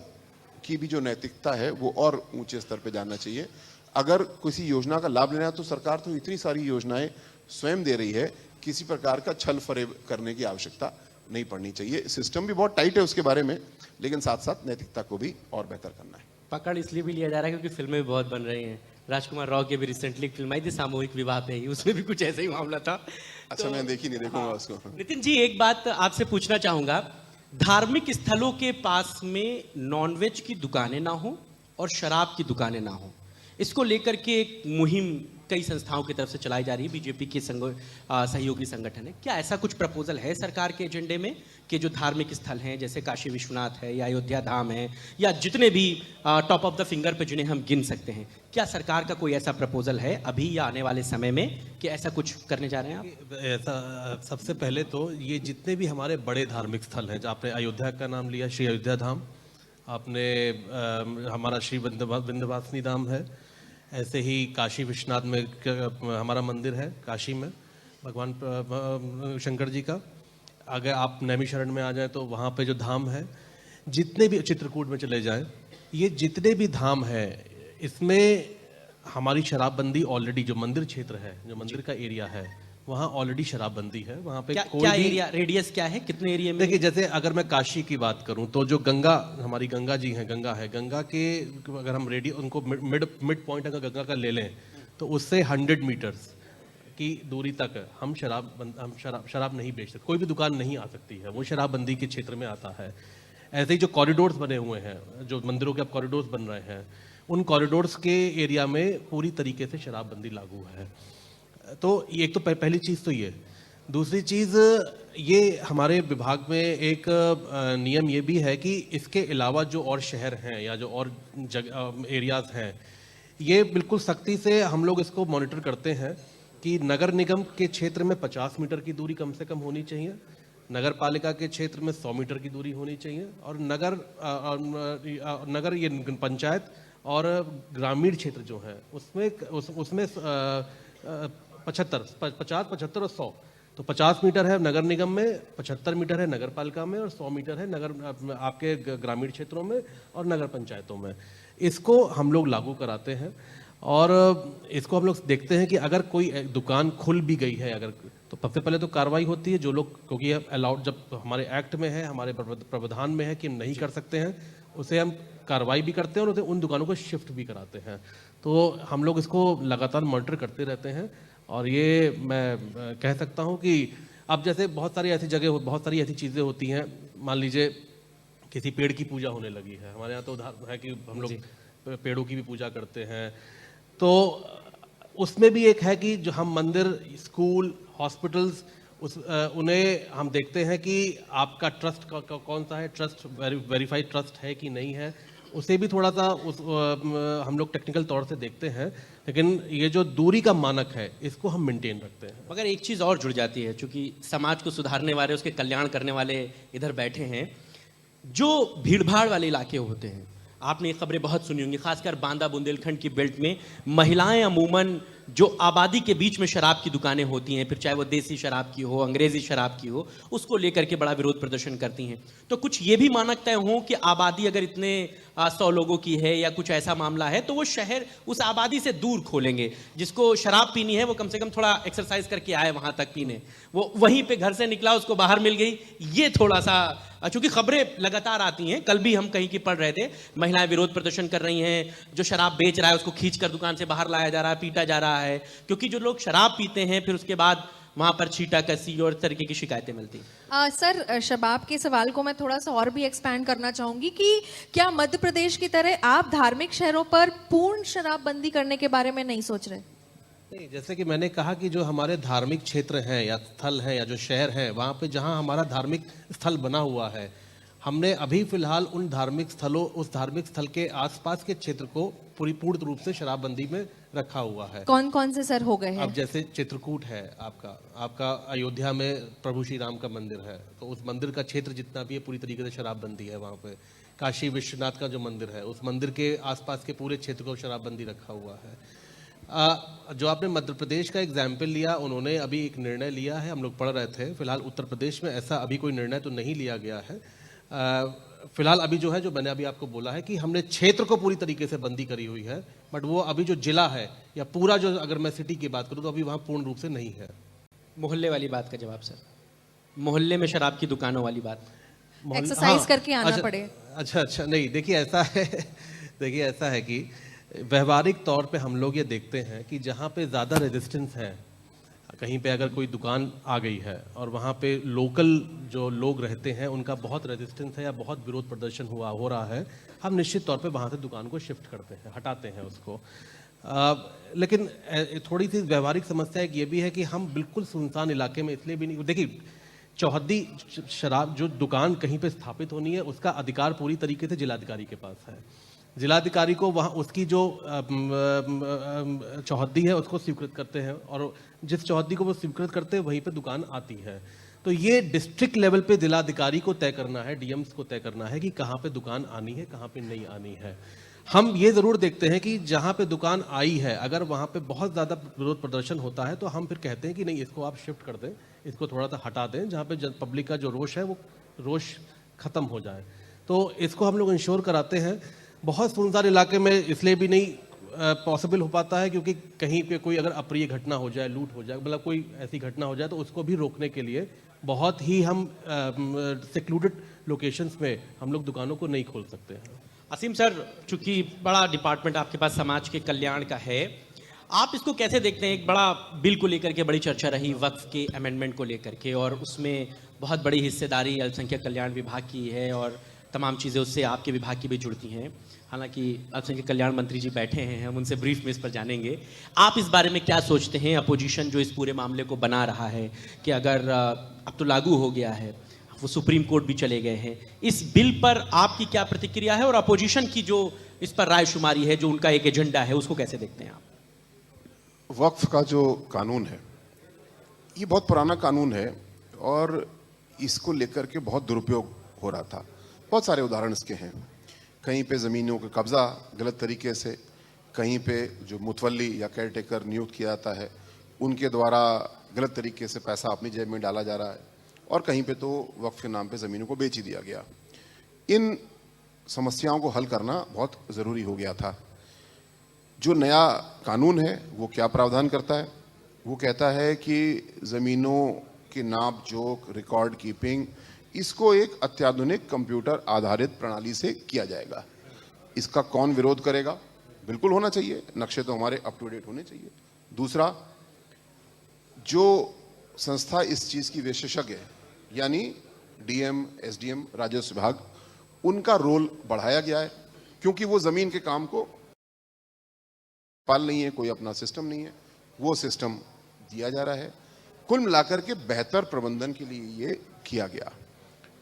की भी जो नैतिकता है वो और ऊंचे स्तर पे जाना चाहिए। अगर किसी योजना का लाभ लेना है तो सरकार तो इतनी सारी योजनाएं स्वयं दे रही है, किसी प्रकार का छल फरेब करने की आवश्यकता नहीं पड़नी चाहिए। सिस्टम भी बहुत टाइट है उसके बारे में, लेकिन साथ साथ नैतिकता को भी और बेहतर करना है। पकड़ इसलिए भी लिया जा रहा है क्योंकि फिल्में भी बहुत बन रही हैं। राजकुमार राव की भी रिसेंटली एक फिल्म आई थी सामूहिक विवाह पे ही, उसमें भी कुछ ऐसा ही मामला था। अच्छा, मैं देखी नहीं, देखूंगा उसको। नितिन जी, एक बात आपसे पूछना चाहूंगा, धार्मिक स्थलों के पास में नॉनवेज की दुकानें ना हो और शराब की दुकानें ना हो, इसको लेकर के एक मुहिम कई संस्थाओं की तरफ से चलाई जा रही है, बीजेपी के सहयोगी संगठन है। क्या ऐसा कुछ प्रपोजल है सरकार के एजेंडे में कि जो धार्मिक स्थल हैं जैसे काशी विश्वनाथ है या अयोध्या धाम है या जितने भी टॉप ऑफ द फिंगर पे जिन्हें हम गिन सकते हैं, क्या सरकार का कोई ऐसा प्रपोजल है अभी या आने वाले समय में कि ऐसा कुछ करने जा रहे हैं आप? ऐसा सबसे पहले तो ये जितने भी हमारे बड़े धार्मिक स्थल हैं, आपने अयोध्या का नाम लिया, श्री अयोध्या धाम, आपने हमारा श्री विंध्यवासिनी धाम है, ऐसे ही काशी विश्वनाथ में हमारा मंदिर है, काशी में भगवान शंकर जी का। अगर आप नैमिषारण्य में आ जाए तो वहाँ पे जो धाम है, जितने भी चित्रकूट में चले जाएं, ये जितने भी धाम है, इसमें हमारी शराबबंदी ऑलरेडी, जो मंदिर क्षेत्र है, जो मंदिर का एरिया है, वहाँ ऑलरेडी शराबबंदी है। वहाँ पे क्या एरिया, रेडियस क्या है, कितने एरिया में? देखिए, जैसे अगर मैं काशी की बात करूं तो जो गंगा, हमारी गंगा जी हैं, गंगा के अगर हम उनको मिड पॉइंट अगर गंगा का ले लें तो उससे 100 मीटर्स की दूरी तक हम शराब नहीं बेच सकते, कोई भी दुकान नहीं आ सकती है, वो शराबबंदी के क्षेत्र में आता है। ऐसे ही जो कॉरिडोर्स बने हुए हैं, जो मंदिरों के अब कॉरिडोर्स बन रहे हैं, उन कॉरिडोर्स के एरिया में पूरी तरीके से शराबबंदी लागू है। तो एक तो पहली चीज़ तो ये। दूसरी चीज़ ये हमारे विभाग में एक नियम ये भी है कि इसके अलावा जो और शहर हैं या जो और एरियाज़ हैं, ये बिल्कुल सख्ती से हम लोग इसको मॉनिटर करते हैं कि नगर निगम के क्षेत्र में 50 मीटर की दूरी कम से कम होनी चाहिए, नगर पालिका के क्षेत्र में 100 मीटर की दूरी होनी चाहिए, और नगर ये पंचायत और ग्रामीण क्षेत्र जो है उसमें 50, 75 और 100, तो 50 मीटर है नगर निगम में, 75 मीटर है नगर पालिका में, और 100 मीटर है आपके ग्रामीण क्षेत्रों में और नगर पंचायतों में। इसको हम लोग लागू कराते हैं और इसको हम लोग देखते हैं कि अगर कोई दुकान खुल भी गई है अगर, तो सबसे पहले तो कार्रवाई होती है जो लोग, क्योंकि अलाउड जब हमारे एक्ट में है, हमारे प्रावधान में है कि हम नहीं कर सकते हैं, उसे हम कार्रवाई भी करते हैं और उन दुकानों को शिफ्ट भी कराते हैं। तो हम लोग इसको लगातार मॉनिटर करते रहते हैं और ये मैं कह सकता हूँ कि अब जैसे बहुत सारी ऐसी जगह, बहुत सारी ऐसी चीज़ें होती हैं, मान लीजिए किसी पेड़ की पूजा होने लगी है, हमारे यहाँ तो उदाहरण है कि हम लोग पेड़ों की भी पूजा करते हैं, तो उसमें भी एक है कि जो हम मंदिर, स्कूल, हॉस्पिटल्स उन्हें हम देखते हैं कि आपका ट्रस्ट कौन सा है, ट्रस्ट वेरीफाइड ट्रस्ट है कि नहीं है, उसे भी थोड़ा सा हम लोग टेक्निकल तौर से देखते हैं, लेकिन ये जो दूरी का मानक है इसको हम मेंटेन रखते हैं। मगर एक चीज़ और जुड़ जाती है, चूंकि समाज को सुधारने वाले, उसके कल्याण करने वाले इधर बैठे हैं, जो भीड़भाड़ वाले इलाके होते हैं, आपने ये खबरें बहुत सुनी होंगी, खासकर बांदा बुंदेलखंड की बेल्ट में महिलाएं अमूमन जो आबादी के बीच में शराब की दुकानें होती हैं, फिर चाहे वो देसी शराब की हो, अंग्रेजी शराब की हो, उसको लेकर के बड़ा विरोध प्रदर्शन करती हैं। तो कुछ ये भी मानक तय हो कि आबादी अगर इतने 100 लोगों की है या कुछ ऐसा मामला है तो वो शहर उस आबादी से दूर खोलेंगे, जिसको शराब पीनी है वो कम से कम थोड़ा एक्सरसाइज करके आए वहां तक पीने, वो वहीं पे घर से निकला उसको बाहर मिल गई। ये थोड़ा सा, चूंकि खबरें लगातार आती हैं, कल भी हम कहीं की पढ़ रहे थे, महिलाएं विरोध प्रदर्शन कर रही हैं, जो शराब बेच रहा है उसको खींचकर दुकान से बाहर लाया जा रहा है, पीटा जा रहा है, क्योंकि जो लोग शराब पीते हैं फिर उसके बाद वहां पर छीटा कसी और इस तरीके की शिकायतें मिलती। सर, शबाब के सवाल को मैं थोड़ा सा और भी एक्सपैंड करना चाहूंगी कि क्या मध्य प्रदेश की तरह आप धार्मिक शहरों पर पूर्ण शराबबंदी करने के बारे में नहीं सोच रहे? नहीं, जैसे कि मैंने कहा कि जो हमारे धार्मिक क्षेत्र हैं या स्थल हैं या जो शहर हैं, वहाँ पे जहाँ हमारा धार्मिक स्थल बना हुआ है, हमने अभी फिलहाल उन धार्मिक स्थलों, उस धार्मिक स्थल के आसपास के क्षेत्र को पूर्ण रूप से शराबबंदी में रखा हुआ है। कौन कौन से सर हो गए हैं? अब जैसे चित्रकूट है, आपका अयोध्या में प्रभु श्री राम का मंदिर है, तो उस मंदिर का क्षेत्र जितना भी है पूरी तरीके से शराबबंदी है वहाँ पे। काशी विश्वनाथ का जो मंदिर है, उस मंदिर के आसपास के पूरे क्षेत्र को शराबबंदी रखा हुआ है। जो आपने मध्य प्रदेश का एग्जाम्पल लिया, उन्होंने अभी एक निर्णय लिया है, हम लोग पढ़ रहे थे, फिलहाल उत्तर प्रदेश में ऐसा अभी कोई निर्णय तो नहीं लिया गया है। फिलहाल अभी जो है, जो मैंने अभी आपको बोला है कि हमने क्षेत्र को पूरी तरीके से बंदी करी हुई है, बट वो अभी जो जिला है या पूरा जो, अगर मैं सिटी की बात करूँ तो अभी वहाँ पूर्ण रूप से नहीं है। मोहल्ले वाली बात का जवाब सर, मोहल्ले में शराब की दुकानों वाली बात, एक्सरसाइज करके आना पड़े। अच्छा, नहीं, देखिए ऐसा है कि व्यवहारिक तौर पे हम लोग ये देखते हैं कि जहाँ पे ज़्यादा रेजिस्टेंस है, कहीं पे अगर कोई दुकान आ गई है और वहाँ पे लोकल जो लोग रहते हैं उनका बहुत रेजिस्टेंस है या बहुत विरोध प्रदर्शन हो रहा है, हम निश्चित तौर पे वहाँ से दुकान को शिफ्ट करते हैं, हटाते हैं उसको। लेकिन थोड़ी सी व्यवहारिक समस्या एक ये भी है कि हम बिल्कुल सुनसान इलाके में इसलिए भी नहीं, देखिए चौहद्दी शराब जो दुकान कहीं पे स्थापित होनी है उसका अधिकार पूरी तरीके से जिलाधिकारी के पास है। जिलाधिकारी को वहाँ उसकी जो चौहद्दी है उसको स्वीकृत करते हैं और जिस चौहद्दी को वो स्वीकृत करते हैं वहीं पे दुकान आती है। तो ये डिस्ट्रिक्ट लेवल पे जिलाधिकारी को तय करना है, डीएम्स को तय करना है कि कहाँ पे दुकान आनी है, कहाँ पे नहीं आनी है। हम ये ज़रूर देखते हैं कि जहाँ पे दुकान आई है, अगर वहाँ पे बहुत ज़्यादा विरोध प्रदर्शन होता है तो हम फिर कहते हैं कि नहीं, इसको आप शिफ्ट कर दें, इसको थोड़ा सा हटा दें, जहाँ पे पब्लिक का जो रोष है वो रोष खत्म हो जाए। तो इसको हम लोग इंश्योर कराते हैं। बहुत सुनसान इलाके में इसलिए भी नहीं पॉसिबल हो पाता है क्योंकि कहीं पे कोई अगर अप्रिय घटना हो जाए, लूट हो जाए, मतलब कोई ऐसी घटना हो जाए, तो उसको भी रोकने के लिए बहुत ही हम सेक्लूडेड लोकेशंस में हम लोग दुकानों को नहीं खोल सकते हैं। असीम सर, चूंकि बड़ा डिपार्टमेंट आपके पास समाज के कल्याण का है, आप इसको कैसे देखते हैं? एक बड़ा बिल को लेकर के बड़ी चर्चा रही वक्फ के अमेंडमेंट को लेकर के, और उसमें बहुत बड़ी हिस्सेदारी अल्पसंख्यक कल्याण विभाग की है और तमाम चीज़ें उससे आपके विभाग की भी जुड़ती हैं। हालांकि अल्पसंख्यक कल्याण मंत्री जी बैठे हैं, हम उनसे ब्रीफ में इस पर जानेंगे। आप इस बारे में क्या सोचते हैं? अपोजिशन जो इस पूरे मामले को बना रहा है कि अगर अब तो लागू हो गया है, वो सुप्रीम कोर्ट भी चले गए हैं, इस बिल पर आपकी क्या प्रतिक्रिया है? और अपोजिशन की जो इस पर रायशुमारी है, जो उनका एक एजेंडा है, उसको कैसे देखते हैं आप? वक्फ का जो कानून है ये बहुत पुराना कानून है और इसको लेकर के बहुत दुरुपयोग हो रहा था। बहुत सारे उदाहरण इसके हैं। कहीं पे ज़मीनों का कब्जा गलत तरीके से, कहीं पे जो मुतवल्ली या केयर टेकर नियुक्त किया जाता है उनके द्वारा गलत तरीके से पैसा अपनी जेब में डाला जा रहा है, और कहीं पे तो वक्फ के नाम पे ज़मीनों को बेच ही दिया गया। इन समस्याओं को हल करना बहुत ज़रूरी हो गया था। जो नया कानून है वो क्या प्रावधान करता है? वो कहता है कि ज़मीनों के नाप जोख, रिकॉर्ड कीपिंग, इसको एक अत्याधुनिक कंप्यूटर आधारित प्रणाली से किया जाएगा। इसका कौन विरोध करेगा? बिल्कुल होना चाहिए, नक्शे तो हमारे अप टू डेट होने चाहिए। दूसरा, जो संस्था इस चीज़ की विशेषज्ञ है यानी डीएम, एसडीएम, राजस्व विभाग, उनका रोल बढ़ाया गया है क्योंकि वो ज़मीन के काम को पाल नहीं है, कोई अपना सिस्टम नहीं है, वो सिस्टम दिया जा रहा है। कुल मिलाकर के बेहतर प्रबंधन के लिए ये किया गया।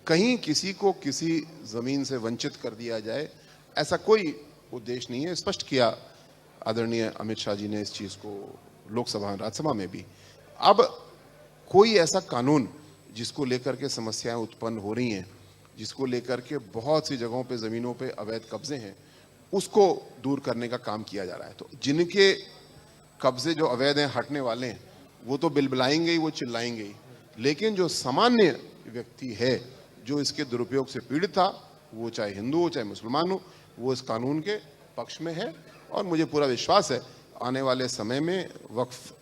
कहीं किसी को किसी ज़मीन से वंचित कर दिया जाए, ऐसा कोई उद्देश्य नहीं है। स्पष्ट किया आदरणीय अमित शाह जी ने इस चीज़ को लोकसभा राज्यसभा में भी। अब कोई ऐसा कानून जिसको लेकर के समस्याएं उत्पन्न हो रही हैं, जिसको लेकर के बहुत सी जगहों पे ज़मीनों पे अवैध कब्जे हैं, उसको दूर करने का काम किया जा रहा है। तो जिनके कब्जे जो अवैध हैं, हटने वाले हैं, वो तो बिलबिलाएंगे ही, वो चिल्लाएंगे ही, लेकिन जो सामान्य व्यक्ति है जो इसके दुरुपयोग से पीड़ित था, वो चाहे हिंदू हो चाहे मुसलमान हो, वो इस कानून के पक्ष में है। और मुझे पूरा विश्वास है आने वाले समय में वक्फ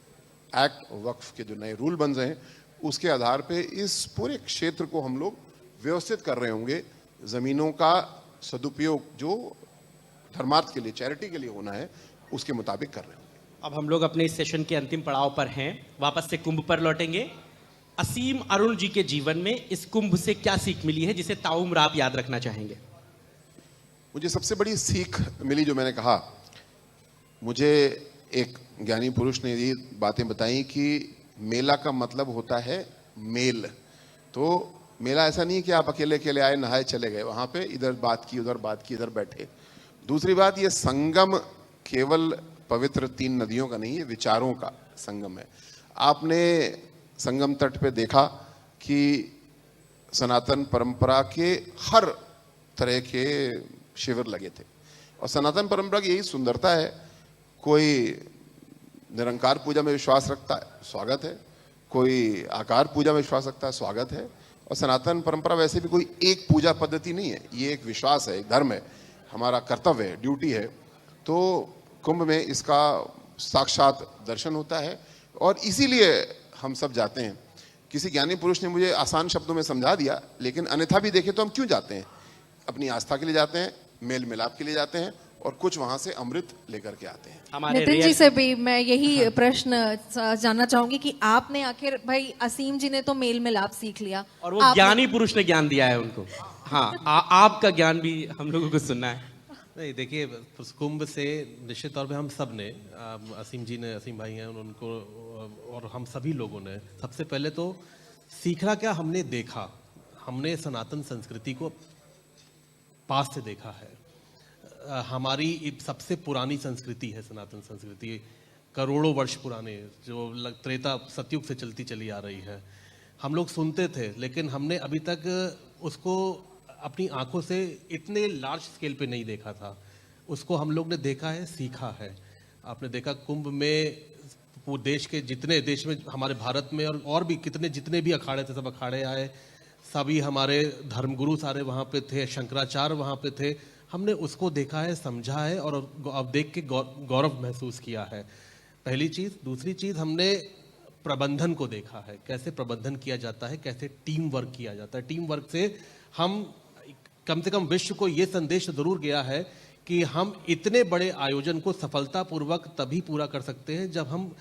एक्ट, वक्फ के जो नए रूल बन रहे हैं, उसके आधार पे इस पूरे क्षेत्र को हम लोग व्यवस्थित कर रहे होंगे। ज़मीनों का सदुपयोग जो धर्मार्थ के लिए, चैरिटी के लिए होना है, उसके मुताबिक कर रहे होंगे। अब हम लोग अपने इस सेशन के अंतिम पड़ाव पर हैं, वापस से कुंभ पर लौटेंगे। असीम अरुण जी के जीवन में इस कुंभ से क्या सीख मिली है जिसे ताउम्र आप याद रखना चाहेंगे? मुझे सबसे बड़ी सीख मिली, जो मैंने कहा, मुझे एक ज्ञानी पुरुष ने ये बातें बताई कि मेला का मतलब होता है मेल। तो मेला ऐसा नहीं है कि आप अकेले अकेले आए, नहाए, चले गए, वहाँ पे इधर बात की, उधर बात की, इधर बैठे। दूसरी बात, ये संगम केवल पवित्र 3 नदियों का नहीं है, विचारों का संगम है। आपने संगम तट पे देखा कि सनातन परंपरा के हर तरह के शिविर लगे थे, और सनातन परंपरा की यही सुंदरता है। कोई निरंकार पूजा में विश्वास रखता है, स्वागत है। कोई आकार पूजा में विश्वास रखता है, स्वागत है। और सनातन परंपरा वैसे भी कोई एक पूजा पद्धति नहीं है, ये एक विश्वास है, एक धर्म है, हमारा कर्तव्य है, ड्यूटी है। तो कुंभ में इसका साक्षात दर्शन होता है और इसीलिए हम सब जाते हैं। किसी ज्ञानी पुरुष ने मुझे आसान शब्दों में समझा दिया, लेकिन अन्यथा भी देखें तो हम क्यों जाते हैं? अपनी आस्था के लिए जाते हैं, मेल मिलाप के लिए जाते हैं, और कुछ वहां से अमृत लेकर के आते हैं। हमारे नितिन जी से भी मैं यही प्रश्न जानना चाहूंगी कि आपने आखिर, भाई असीम जी ने तो मेल मिलाप सीख लिया, और वो ज्ञानी पुरुष ने ज्ञान दिया है उनको। हाँ, आपका ज्ञान भी हम लोगों को सुनना है। नहीं, देखिए, कुंभ से निश्चित तौर पे हम सब ने, असीम जी ने, असीम भाई हैं उनको, और हम सभी लोगों ने सबसे पहले तो सीखना क्या, हमने देखा, हमने सनातन संस्कृति को पास से देखा है। हमारी सबसे पुरानी संस्कृति है सनातन संस्कृति, करोड़ों वर्ष पुराने, जो त्रेता सतयुग से चलती चली आ रही है। हम लोग सुनते थे, लेकिन हमने अभी तक उसको अपनी आंखों से इतने लार्ज स्केल पे नहीं देखा था। उसको हम लोग ने देखा है, सीखा है। आपने देखा कुंभ में वो देश के जितने, देश में, हमारे भारत में और भी जितने भी अखाड़े थे, सब अखाड़े आए, सभी हमारे धर्मगुरु सारे वहाँ पे थे, शंकराचार्य वहाँ पे थे। हमने उसको देखा है, समझा है, और अब देख के गौरव महसूस किया है। पहली चीज़। दूसरी चीज़, हमने प्रबंधन को देखा है, कैसे प्रबंधन किया जाता है, कैसे टीम वर्क किया जाता है। टीम वर्क से हम कम से कम विश्व को ये संदेश जरूर गया है कि हम इतने बड़े आयोजन को सफलतापूर्वक तभी पूरा कर सकते हैं जब हम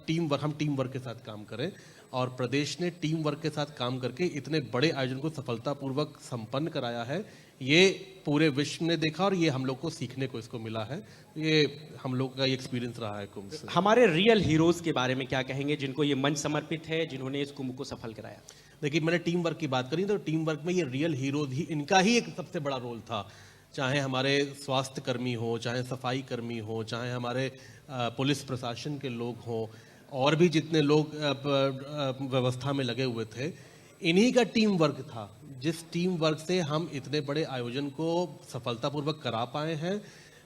टीम वर्क के साथ काम करें। और प्रदेश ने टीम वर्क के साथ काम करके इतने बड़े आयोजन को सफलतापूर्वक संपन्न कराया है। ये पूरे विश्व ने देखा और ये हम लोग को सीखने को इसको मिला है। ये हम लोग का एक्सपीरियंस रहा है कुंभ से। हमारे रियल हीरोज के बारे में क्या कहेंगे जिनको ये मंच समर्पित है, जिन्होंने इस कुंभ को सफल कराया? देखिए, मैंने टीम वर्क की बात करी तो टीम वर्क में ये रियल हीरोज ही, इनका ही एक सबसे बड़ा रोल था। चाहे हमारे स्वास्थ्य कर्मी हो, चाहे सफाई कर्मी हो, चाहे हमारे पुलिस प्रशासन के लोग हों, और भी जितने लोग व्यवस्था में लगे हुए थे, इन्हीं का टीम वर्क था। जिस टीम वर्क से हम इतने बड़े आयोजन को सफलतापूर्वक करा पाए हैं,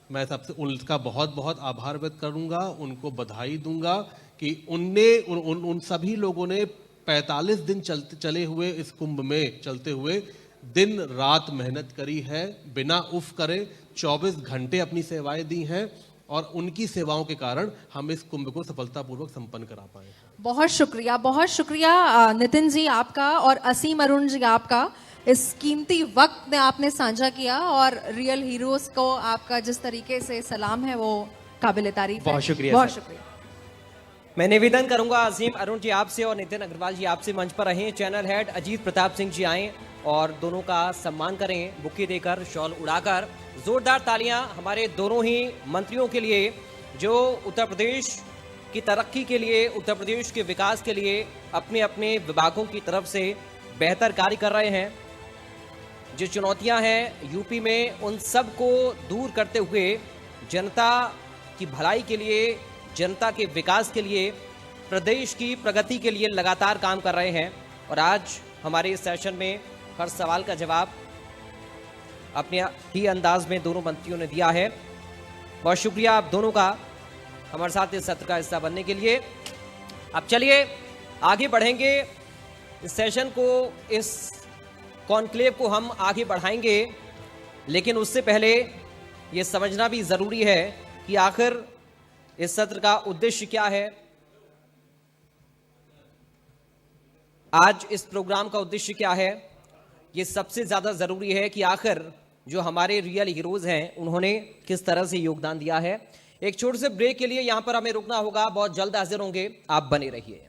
मैं सबसे उनका बहुत बहुत आभार व्यक्त करूंगा, उनको बधाई दूंगा कि उन सभी लोगों ने 45 दिन चले हुए इस कुंभ में चलते हुए दिन रात मेहनत करी है, बिना उफ करे 24 घंटे अपनी सेवाएं दी हैं, और उनकी सेवाओं के कारण हम इस कुंभ को सफलतापूर्वक संपन्न करा पाए। बहुत शुक्रिया नितिन जी आपका, और असीम अरुण जी आपका। इस कीमती वक्त ने आपने साझा किया, और रियल हीरोज को आपका जिस तरीके से सलाम है वो काबिल तारीफ है। बहुत शुक्रिया बहुत सर। शुक्रिया। मैं निवेदन करूंगा अजीम अरुण जी आपसे और नितिन अग्रवाल जी आपसे मंच पर रहें। चैनल हेड अजीत प्रताप सिंह जी आए और दोनों का सम्मान करें, बुके देकर, शॉल उड़ाकर। जोरदार तालियां हमारे दोनों ही मंत्रियों के लिए जो उत्तर प्रदेश की तरक्की के लिए, उत्तर प्रदेश के विकास के लिए अपने अपने विभागों की तरफ से बेहतर कार्य कर रहे हैं। जो चुनौतियां हैं यूपी में, उन सब को दूर करते हुए जनता की भलाई के लिए, जनता के विकास के लिए, प्रदेश की प्रगति के लिए लगातार काम कर रहे हैं। और आज हमारे इस सेशन में हर सवाल का जवाब अपने ही अंदाज में दोनों मंत्रियों ने दिया है। बहुत शुक्रिया आप दोनों का हमारे साथ इस सत्र का हिस्सा बनने के लिए। अब चलिए आगे बढ़ेंगे इस सेशन को, इस कॉन्क्लेव को हम आगे बढ़ाएंगे, लेकिन उससे पहले ये समझना भी जरूरी है कि आखिर इस सत्र का उद्देश्य क्या है। आज इस प्रोग्राम का उद्देश्य क्या है, ये सबसे ज्यादा जरूरी है कि आखिर जो हमारे रियल हीरोज हैं उन्होंने किस तरह से योगदान दिया है। एक छोटे से ब्रेक के लिए यहां पर हमें रुकना होगा, बहुत जल्द हाजिर होंगे, आप बने रहिए।